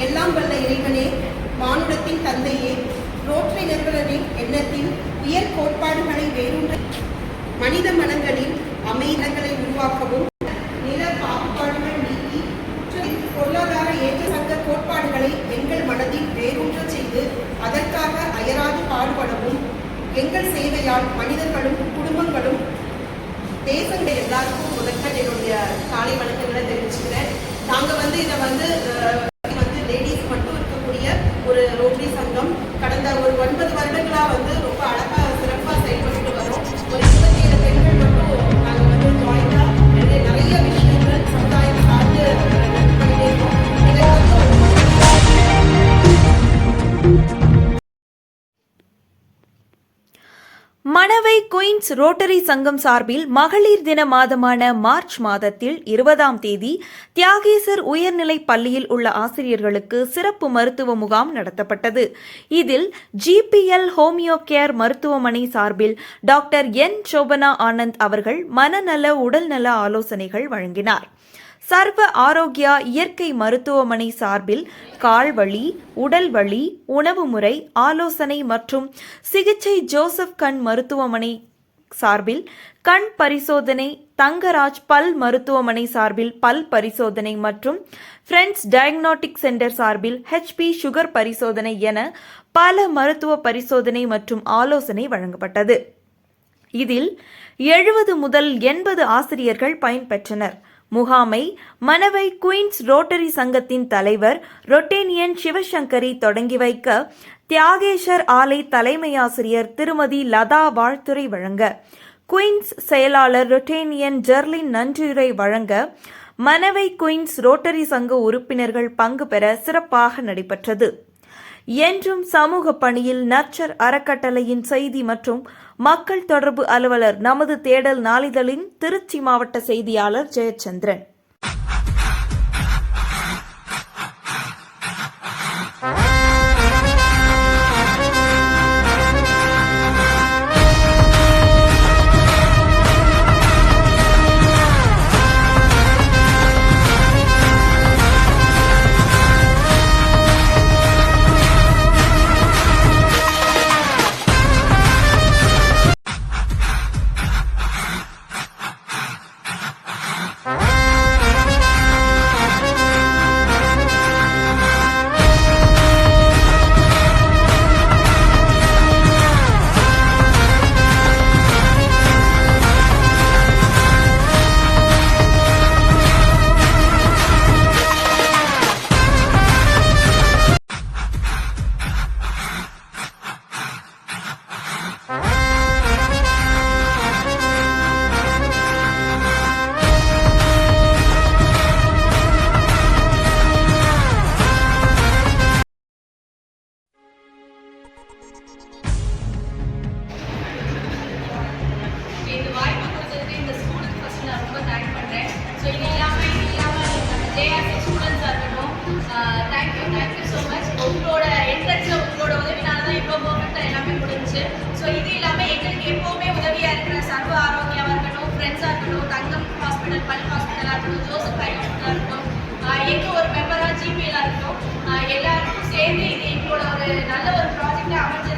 எல்லாம் வல்ல இறைவனே, மானுடத்தின் தந்தையே, ரோட்டரி நிறுவனரின் எண்ணத்தில் உயர் கோட்பாடுகளை வேரூன்ற மனித மனங்களில் அமைதங்களை உருவாக்கவும், நில பாகுபாடுகள் நீக்கி பொருளாதார ஏற்ற சங்க கோட்பாடுகளை எங்கள் மனதில் வேரூன்ற செய்து அதற்காக அயராது பாடுபடவும், எங்கள் சேவையால் மனிதர்களும் குடும்பங்களும் தேசங்கள் எல்லாருக்கும் முதற்கண் என்னுடைய காலை வணக்கங்களை தெரிவிச்சுக்கிறேன். நாங்கள் இதை லேடிஸ் மட்டும் இருக்கக்கூடிய ஒரு ரோட்டரி சங்கம் கடந்த ஒரு 9 வருடங்களா ரொம்ப அழகா சிறப்பா செயல்பட்டு வரோம். ஒரு 27 பெண்கள் மட்டும் நாங்கள் ஜாயிண்டா நிறைய விஷயங்கள் சமுதாயம் சார்ந்து பண்ணிட்டே இருக்கோம். மணவை குயின்ஸ் ரோட்டரி சங்கம் சார்பில் மகளிர் தின மாதமான மார்ச் மாதத்தில் 20ஆம் தேதி தியாகேசர் உயர்நிலைப் பள்ளியில் உள்ள ஆசிரியர்களுக்கு சிறப்பு மருத்துவ முகாம் நடத்தப்பட்டது. இதில் ஜிபிஎல் ஹோமியோ கேர் மருத்துவமனை சார்பில் டாக்டர் என் சோபனா ஆனந்த் அவர்கள் மனநல உடல்நல ஆலோசனைகள் வழங்கினார். சர்வ ஆரோக்கியா இயற்கை மருத்துவமனை சார்பில் கால்வலி, உடல் வலி, உணவு முறை ஆலோசனை மற்றும் சிகிச்சை ஜோசப் கண் மருத்துவமனை சார்பில் கண் பரிசோதனை, தங்கராஜ் பல் மருத்துவமனை சார்பில் பல் பரிசோதனை மற்றும் ஃப்ரெண்ட்ஸ் டயக்னாஸ்டிக் சென்டர் சார்பில் HP சுகர் பரிசோதனை என பல மருத்துவ பரிசோதனை மற்றும் ஆலோசனை வழங்கப்பட்டது. இதில் 70 முதல் 80 ஆசிரியர்கள் பயன்பெற்றனர். முகாமை மணவை குயின்ஸ் ரோட்டரி சங்கத்தின் தலைவர் ரொட்டேனியன் சிவசங்கரி தொடங்கி வைக்க, தியாகேசர் ஆலை தலைமை ஆசிரியர் திருமதி லதா வாழ்த்துரை வழங்க, குயின்ஸ் செயலாளர் ரொட்டேனியன் ஜெர்லின் நன்றியுரை வழங்க, மணவை குயின்ஸ் ரோட்டரி சங்க உறுப்பினர்கள் பங்கு பெற சிறப்பாக நடைபெற்றது. என்றும் சமூக பணியில் நற்சர் அறக்கட்டளையின் செய்தி மற்றும் மக்கள் தொடர்பு அலுவலர், நமது தேடல் நாளிதழின் திருச்சி மாவட்ட செய்தியாளர் ஜெயச்சந்திரன். உங்களோட என்ட்ரன்ஸ்ல உங்களோட உதவினால தான் இவ்வளோ பர்ஃபெக்டாக எல்லாமே முடிஞ்சுச்சு. ஸோ இது இல்லாமல் எங்களுக்கு எப்போவுமே உதவியாக இருக்கிற சர்வ ஆரோக்கியமாக இருக்கட்டும், ஃப்ரெண்ட்ஸாக இருக்கட்டும், தங்கம் ஹாஸ்பிட்டல், பல் ஹாஸ்பிட்டலாக இருக்கட்டும், ஜோசப் ஹை ஹாஸ்பிட்டலாக இருக்கட்டும், எங்கள் ஒரு மெம்பராக ஜிபிஎல்லாக இருக்கட்டும், எல்லாருக்கும் சேர்ந்து இது எங்களோட ஒரு நல்ல ஒரு ப்ராஜெக்டாக அமைஞ்சது.